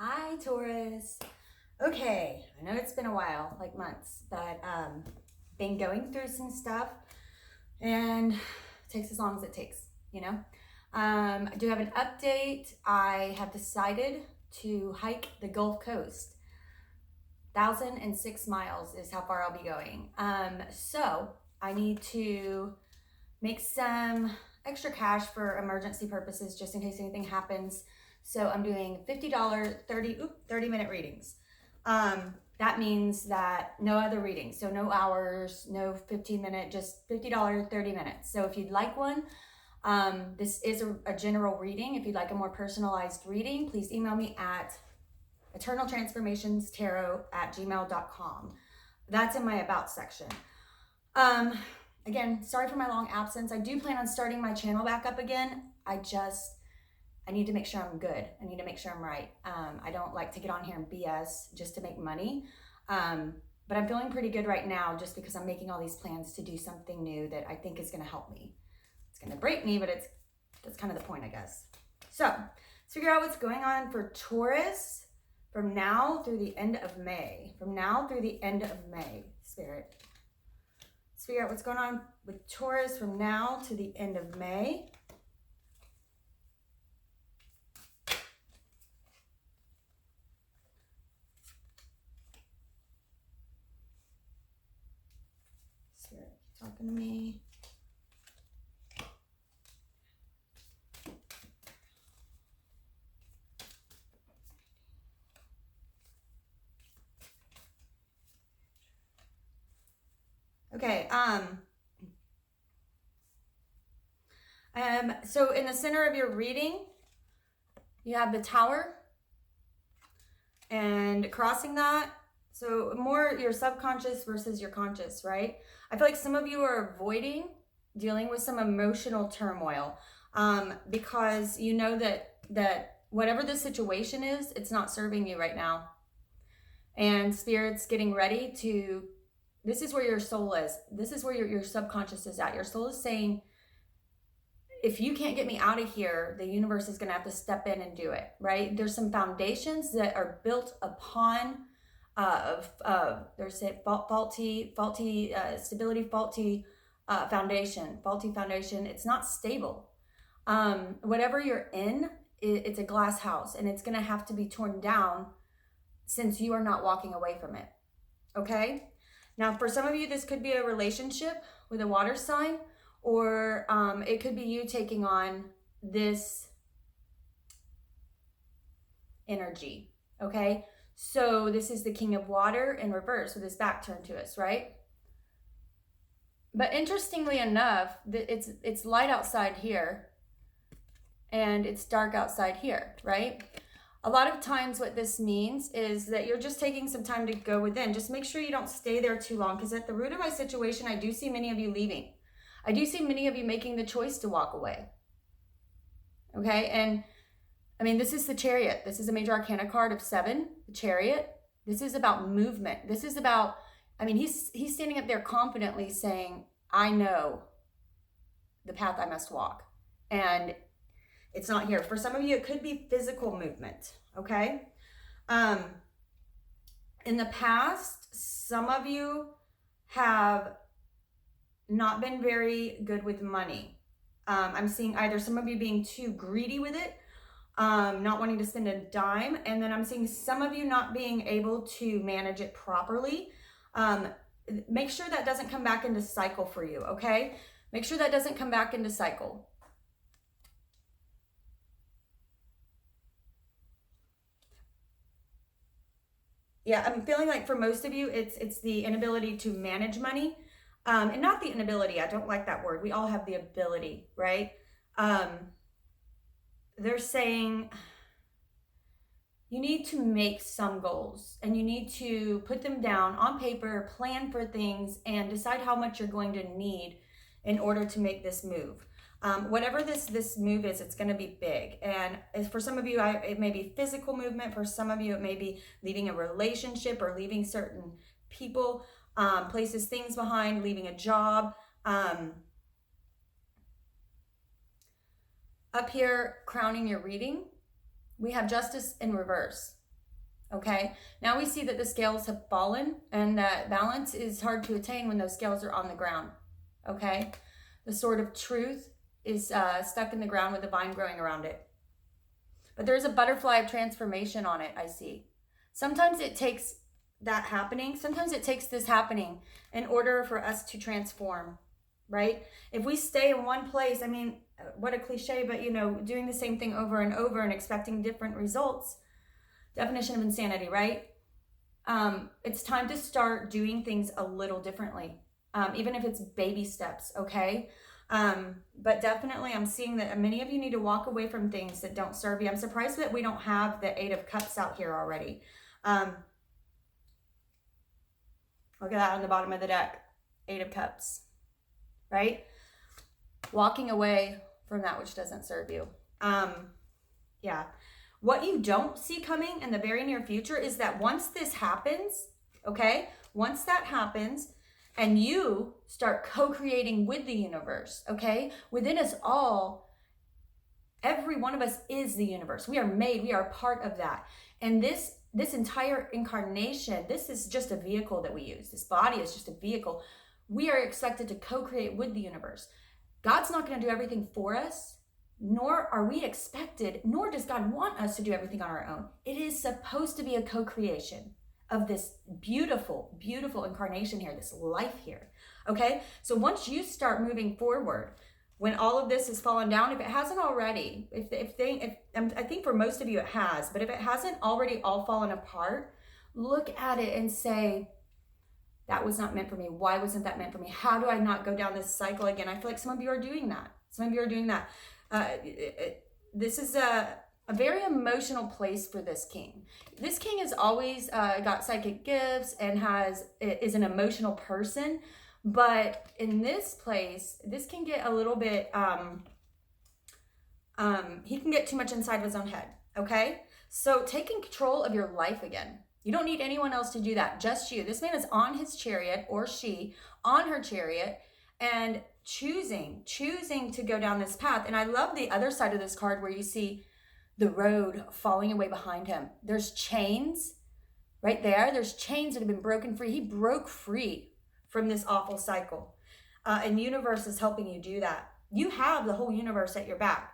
Hi, Taurus. Okay, I know it's been a while, like months, but been going through some stuff, and it takes as long as it takes, you know. I do have an update. I have decided to hike the Gulf Coast. 1,006 miles is how far I'll be going. So I need to make some extra cash for emergency purposes just in case anything happens. So I'm doing $50 30-minute readings. That means that no other readings, so no hours, no 15-minute, just $50 30 minutes. So if you'd like one, this is a general reading. If you'd like a more personalized reading, please email me at eternaltransformationstarot@gmail.com. That's in my about section. Again, sorry for my long absence. I do plan on starting my channel back up again. I need to make sure I'm good. I need to make sure I'm right. I don't like to get on here and BS just to make money. But I'm feeling pretty good right now just because I'm making all these plans to do something new that I think is going to help me. It's going to break me, but that's kind of the point, I guess. So let's figure out what's going on for Taurus from now through the end of May. From now through the end of May, Spirit. Let's figure out what's going on with Taurus from now to the end of May. Spirit, talking to me. Okay, so in the center of your reading, you have the Tower, and crossing that, so more your subconscious versus your conscious, right? I feel like some of you are avoiding dealing with some emotional turmoil because you know that whatever the situation is, it's not serving you right now. And Spirit's getting ready to, this is where your soul is. This is where your subconscious is at. Your soul is saying, if you can't get me out of here, the universe is going to have to step in and do it, right? There's some foundations that are built upon there's a faulty stability, faulty foundation. It's not stable. Whatever you're in, it's a glass house, and it's going to have to be torn down since you are not walking away from it. Okay? Now, for some of you, this could be a relationship with a water sign, or it could be you taking on this energy, okay? So this is the King of Water in reverse with his back turned to us, right? But interestingly enough, it's light outside here, and it's dark outside here, right? A lot of times what this means is that you're just taking some time to go within. Just make sure you don't stay there too long, because at the root of my situation, I do see many of you leaving. I do see many of you making the choice to walk away. Okay, and I mean, this is the Chariot. This is a major arcana card of 7, the Chariot. This is about movement. This is about, I mean, he's standing up there confidently saying, I know the path I must walk. And it's not here. For some of you, it could be physical movement, okay? In the past, some of you have not been very good with money. I'm seeing either some of you being too greedy with it, not wanting to spend a dime, and then I'm seeing some of you not being able to manage it properly. Make sure that doesn't come back into cycle for you, okay? Make sure that doesn't come back into cycle. Yeah, I'm feeling like for most of you, it's the inability to manage money. And not the inability, I don't like that word. We all have the ability, right? They're saying you need to make some goals, and you need to put them down on paper, plan for things, and decide how much you're going to need in order to make this move. Whatever this move is, it's going to be big. And for some of you, it may be physical movement. For some of you, it may be leaving a relationship or leaving certain people, places, things behind, leaving a job. Up here, crowning your reading, we have Justice in reverse. Okay, now we see that the scales have fallen and that balance is hard to attain when those scales are on the ground. Okay, the sword of truth is stuck in the ground with a vine growing around it. But there's a butterfly of transformation on it, I see. Sometimes it takes that happening. Sometimes it takes this happening in order for us to transform, right? If we stay in one place, I mean, what a cliche, but you know, doing the same thing over and over and expecting different results, definition of insanity, right? It's time to start doing things a little differently, even if it's baby steps, okay? But definitely I'm seeing that many of you need to walk away from things that don't serve you. I'm surprised that we don't have the 8 of Cups out here already. Look at that on the bottom of the deck, 8 of Cups, right? Walking away from that which doesn't serve you. Yeah. What you don't see coming in the very near future is that once this happens, okay, once that happens and you start co-creating with the universe, okay, within us all, every one of us is the universe. We are made, we are part of that. And this entire incarnation, this is just a vehicle that we use. This body is just a vehicle. We are expected to co-create with the universe. God's not going to do everything for us, nor are we expected, nor does God want us to do everything on our own. It is supposed to be a co-creation of this beautiful, beautiful incarnation here, this life here, okay? So once you start moving forward, when all of this has fallen down, if it hasn't already, I think for most of you it has, but if it hasn't already all fallen apart, look at it and say, that was not meant for me. Why wasn't that meant for me? How do I not go down this cycle again? I feel like some of you are doing that. Some of you are doing that. This is a very emotional place for this king. This king has always got psychic gifts and is an emotional person. But in this place, this can get a little bit, he can get too much inside of his own head, okay? So taking control of your life again. You don't need anyone else to do that, just you. This man is on his chariot, or she, on her chariot, and choosing to go down this path. And I love the other side of this card where you see the road falling away behind him. There's chains right there. There's chains that have been broken free. He broke free from this awful cycle. And the universe is helping you do that. You have the whole universe at your back.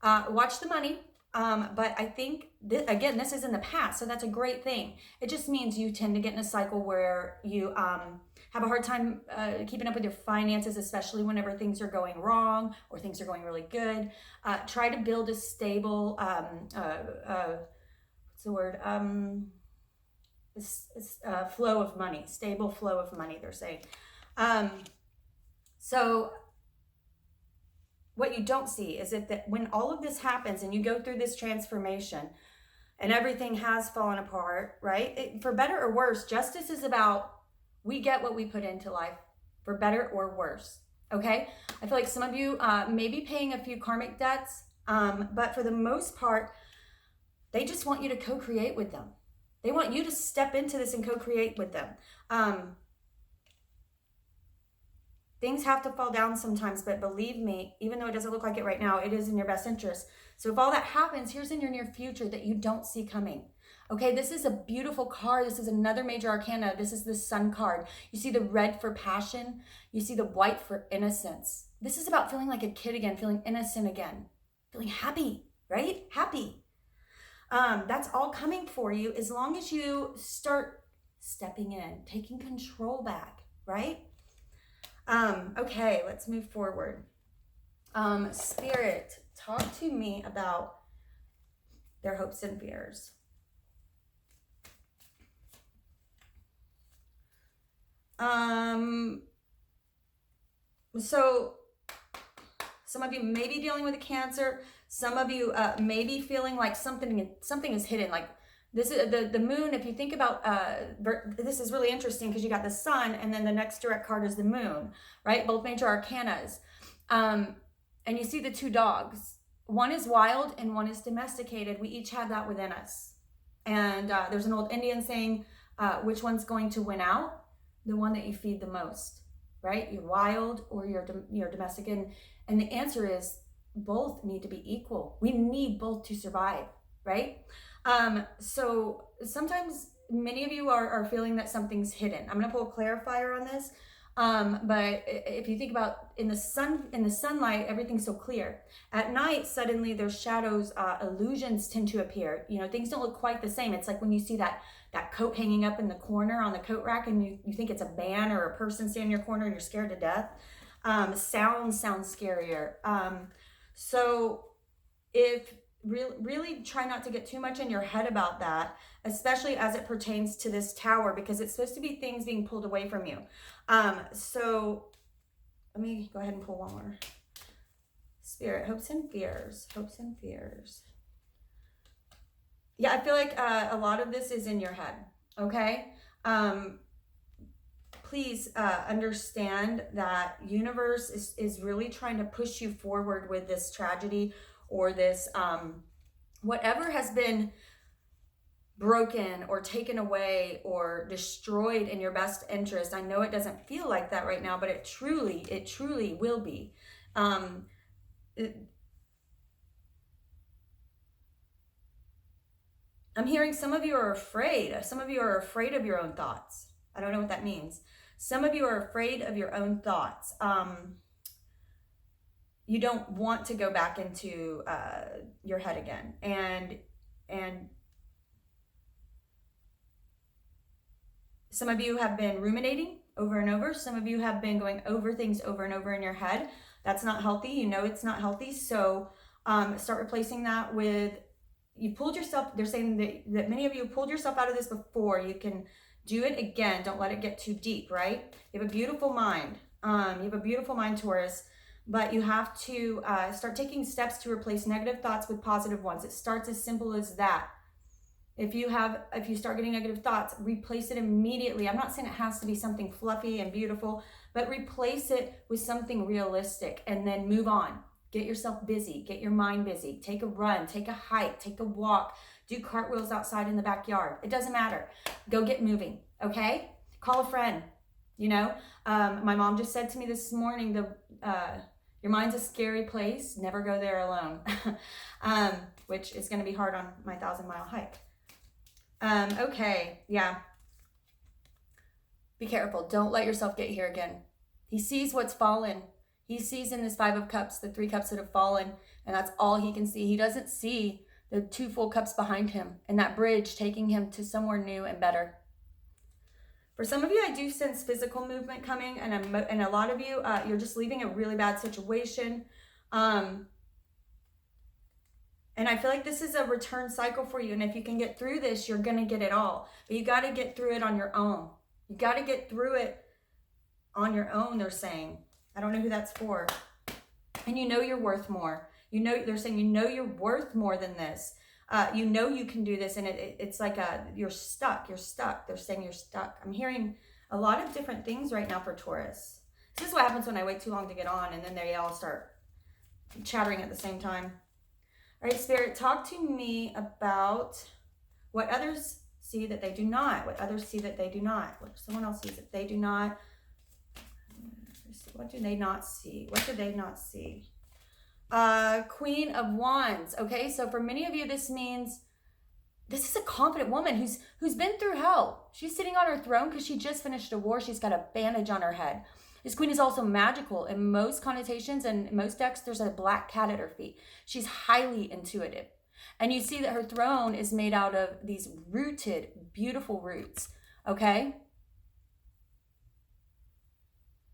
Watch the money. But I think, this is in the past, so that's a great thing. It just means you tend to get in a cycle where you have a hard time keeping up with your finances, especially whenever things are going wrong or things are going really good. Try to build a stable, what's the word? Flow of money, stable flow of money, they're saying. So what you don't see is that when all of this happens and you go through this transformation and everything has fallen apart, right? For better or worse, justice is about, we get what we put into life, for better or worse, okay? I feel like some of you may be paying a few karmic debts, but for the most part, they just want you to co-create with them. They want you to step into this and co-create with them. Things have to fall down sometimes, but believe me, even though it doesn't look like it right now, it is in your best interest. So if all that happens, here's in your near future that you don't see coming. Okay, this is a beautiful card. This is another major arcana. This is the Sun card. You see the red for passion. You see the white for innocence. This is about feeling like a kid again, feeling innocent again, feeling happy, right? Happy. That's all coming for you as long as you start stepping in, taking control back, right? Okay, let's move forward. Spirit, talk to me about their hopes and fears. So some of you may be dealing with a Cancer. Some of you may be feeling like something is hidden. Like this is the moon. If you think about this is really interesting because you got the sun and then the next direct card is the moon, right? Both major arcanas. And you see the two dogs. One is wild and one is domesticated. We each have that within us. And there's an old Indian saying, which one's going to win out? The one that you feed the most, right? You're wild or you're domestic. And the answer is both need to be equal. We need both to survive, right? So sometimes many of you are feeling that something's hidden. I'm going to pull a clarifier on this. But if you think about in the sunlight, everything's so clear. At night, suddenly there's shadows, illusions tend to appear. You know, things don't look quite the same. It's like when you see that coat hanging up in the corner on the coat rack and you think it's a man or a person standing in your corner and you're scared to death. Sounds scarier. So if really try not to get too much in your head about that, especially as it pertains to this tower, because it's supposed to be things being pulled away from you. So let me go ahead and pull one more. Spirit, hopes and fears. Yeah, I feel like a lot of this is in your head, okay? Please understand that universe is really trying to push you forward with this tragedy or this whatever has been broken or taken away or destroyed in your best interest. I know it doesn't feel like that right now, but it truly will be. I'm hearing some of you are afraid. Some of you are afraid of your own thoughts. I don't know what that means. Some of you are afraid of your own thoughts. You don't want to go back into your head again. And some of you have been ruminating over and over. Some of you have been going over things over and over in your head. That's not healthy. You know it's not healthy. So start replacing that with, you pulled yourself, they're saying that many of you pulled yourself out of this before. You can do it again. Don't let it get too deep, right? You have a beautiful mind. You have a beautiful mind, Taurus, but you have to start taking steps to replace negative thoughts with positive ones. It starts as simple as that. If you start getting negative thoughts, replace it immediately. I'm not saying it has to be something fluffy and beautiful, but replace it with something realistic and then move on. Get yourself busy, get your mind busy. Take a run, take a hike, take a walk, do cartwheels outside in the backyard. It doesn't matter. Go get moving, okay? Call a friend, you know? My mom just said to me this morning, your mind's a scary place. Never go there alone, which is going to be hard on my 1,000-mile hike. Okay, yeah. Be careful. Don't let yourself get here again. He sees what's fallen. He sees in this 5 of Cups, the 3 cups that have fallen, and that's all he can see. He doesn't see the 2 full cups behind him and that bridge taking him to somewhere new and better. For some of you, I do sense physical movement coming, and a lot of you, you're just leaving a really bad situation. And I feel like this is a return cycle for you. And if you can get through this, you're going to get it all. But you got to get through it on your own. You got to get through it on your own, they're saying. I don't know who that's for. And you know you're worth more. You know, they're saying, you know you're worth more than this. You know you can do this. And it's like you're stuck. You're stuck. They're saying you're stuck. I'm hearing a lot of different things right now for Taurus. This is what happens when I wait too long to get on. And then they all start chattering at the same time. All right, Spirit, talk to me about what others see that they do not. What others see that they do not. What someone else sees that they do not. What do they not see? What do they not see? Queen of Wands. Okay, so for many of you, this means this is a confident woman who's been through hell. She's sitting on her throne because she just finished a war. She's got a bandage on her head. This queen is also magical. In most connotations and most decks, there's a black cat at her feet. She's highly intuitive. And you see that her throne is made out of these rooted, beautiful roots. Okay?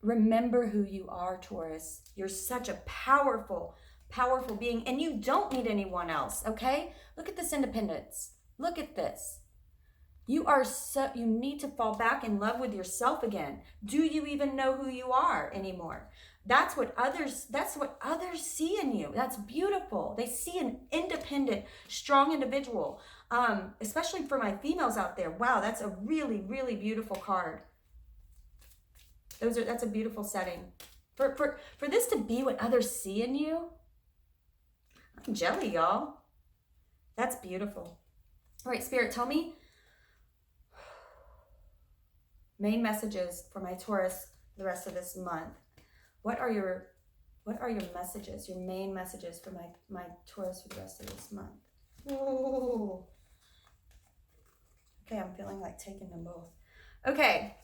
Remember who you are, Taurus. You're such a powerful, powerful being, and you don't need anyone else, okay? Look at this independence. Look at this. You need to fall back in love with yourself again. Do you even know who you are anymore? That's what others see in you. That's beautiful. They see an independent, strong individual. Especially for my females out there. Wow, that's a really, really beautiful card. That's a beautiful setting. For this to be what others see in you, I'm jelly, y'all. That's beautiful. All right, Spirit, tell me main messages for my Taurus the rest of this month. What are your messages, your main messages for my Taurus for the rest of this month? Ooh. Okay, I'm feeling like taking them both. Okay,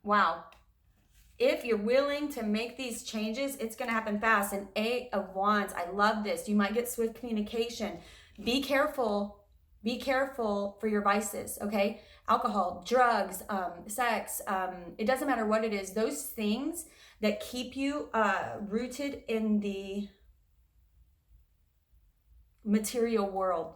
wow. If you're willing to make these changes, it's going to happen fast. And 8 of Wands, I love this. You might get swift communication. Be careful. Be careful for your vices, okay? Alcohol, drugs, sex, it doesn't matter what it is. Those things that keep you rooted in the material world,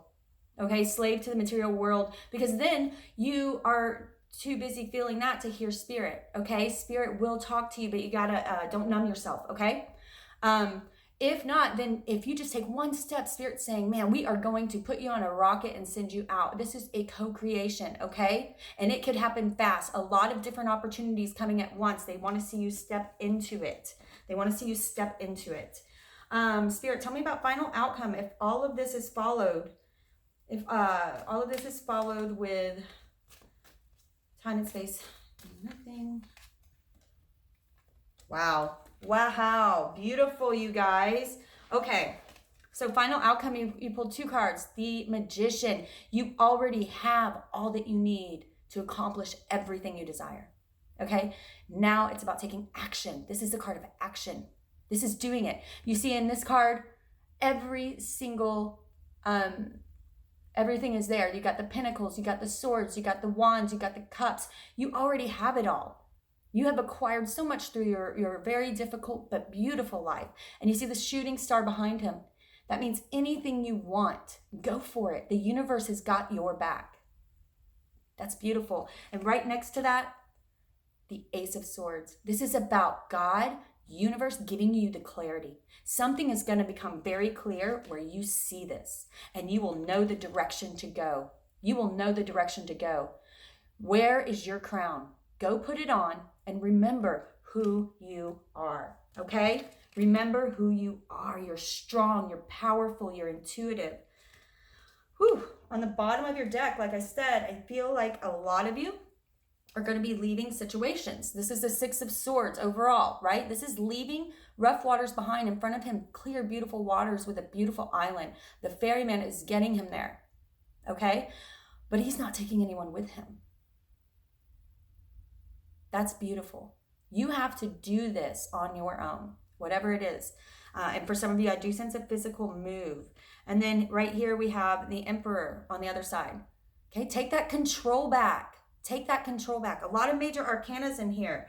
okay? Slave to the material world, because then you are too busy feeling that to hear spirit, okay? Spirit will talk to you, but you gotta don't numb yourself, okay? If not, then if you just take one step, spirit's saying, man, we are going to put you on a rocket and send you out. This is a co-creation, okay? And it could happen fast. A lot of different opportunities coming at once. They want to see you step into it. They want to see you step into it. Spirit, tell me about final outcome. If all of this is followed, all of this is followed with time and space, nothing. Wow. Wow. Beautiful, you guys. Okay. So final outcome, you pulled 2 cards. The Magician. You already have all that you need to accomplish everything you desire. Okay. Now it's about taking action. This is the card of action. This is doing it. You see in this card, every single, everything is there. You got the pentacles, you got the swords, you got the wands, you got the cups. You already have it all. You have acquired so much through your very difficult but beautiful life. And you see the shooting star behind him. That means anything you want, go for it. The universe has got your back. That's beautiful. And right next to that, the Ace of Swords. This is about God, universe giving you the clarity. Something is going to become very clear where you see this, and you will know the direction to go. You will know the direction to go. Where is your crown? Go put it on and remember who you are, okay? Remember who you are. You're strong, you're powerful, you're intuitive. Whew. On the bottom of your deck, like I said, I feel like a lot of you are going to be leaving situations. This is the 6 of Swords overall, right? This is leaving rough waters behind. In front of him, clear, beautiful waters with a beautiful island. The ferryman is getting him there, okay? But he's not taking anyone with him. That's beautiful. You have to do this on your own, whatever it is. And for some of you, I do sense a physical move. And then right here, we have the Emperor on the other side. Okay, take that control back. Take that control back. A lot of major arcanas in here.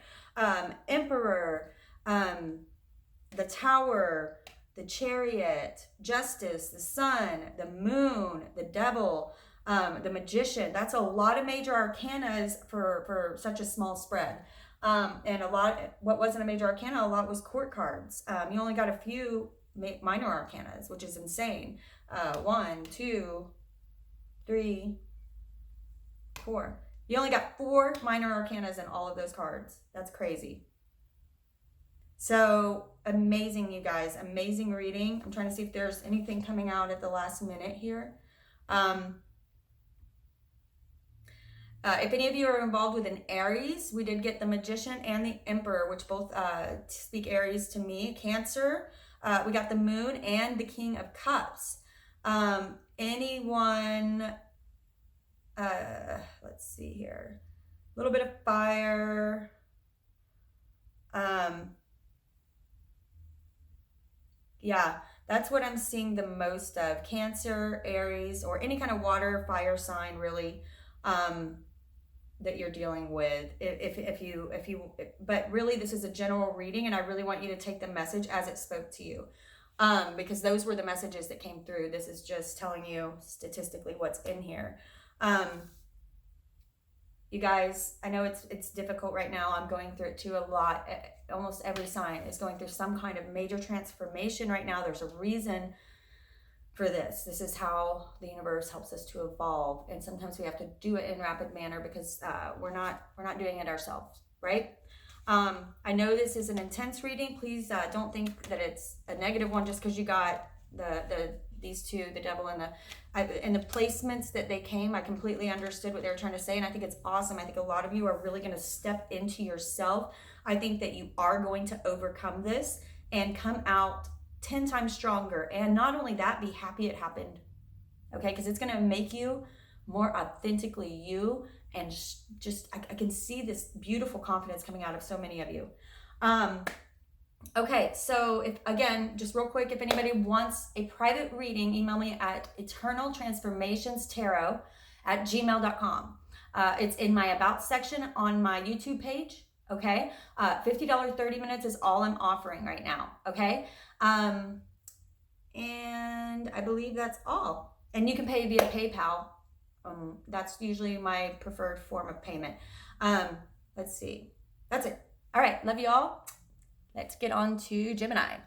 Emperor, the Tower, the Chariot, Justice, the Sun, the Moon, the Devil, the Magician. That's a lot of major arcanas for such a small spread. And a lot, what wasn't a major arcana, a lot was court cards. You only got a few minor arcanas, which is insane. 1, 2, 3, 4. You only got 4 minor arcanas in all of those cards. That's crazy. So amazing, you guys. Amazing reading. I'm trying to see if there's anything coming out at the last minute here. If any of you are involved with an Aries, we did get the Magician and the Emperor, which both speak Aries to me. Cancer, we got the Moon and the King of Cups. Anyone, let's see here, a little bit of fire. Yeah, that's what I'm seeing the most of. Cancer, Aries, or any kind of water, fire sign, really. That you're dealing with, but really this is a general reading, and I really want you to take the message as it spoke to you, because those were the messages that came through. This is just telling you statistically what's in here. You guys, I know it's difficult right now. I'm going through it too a lot. Almost every sign is going through some kind of major transformation right now. There's a reason for this. This is how the universe helps us to evolve, and sometimes we have to do it in rapid manner because we're not doing it ourselves, right? I know this is an intense reading. Please don't think that it's a negative one just because you got these two, the Devil and the placements that they came. I completely understood what they were trying to say, and I think it's awesome. I think a lot of you are really going to step into yourself. I think that you are going to overcome this and come out 10 times stronger. And not only that, be happy it happened, okay? Because it's going to make you more authentically you, and just I can see this beautiful confidence coming out of so many of you. Okay, so if, again, just real quick, if anybody wants a private reading, email me at eternaltransformationstarot@gmail.com. It's in my About section on my YouTube page, okay? $50, 30 minutes is all I'm offering right now, okay? And I believe that's all. And you can pay via PayPal. That's usually my preferred form of payment. Let's see. That's it. All right, love you all. Let's get on to Gemini.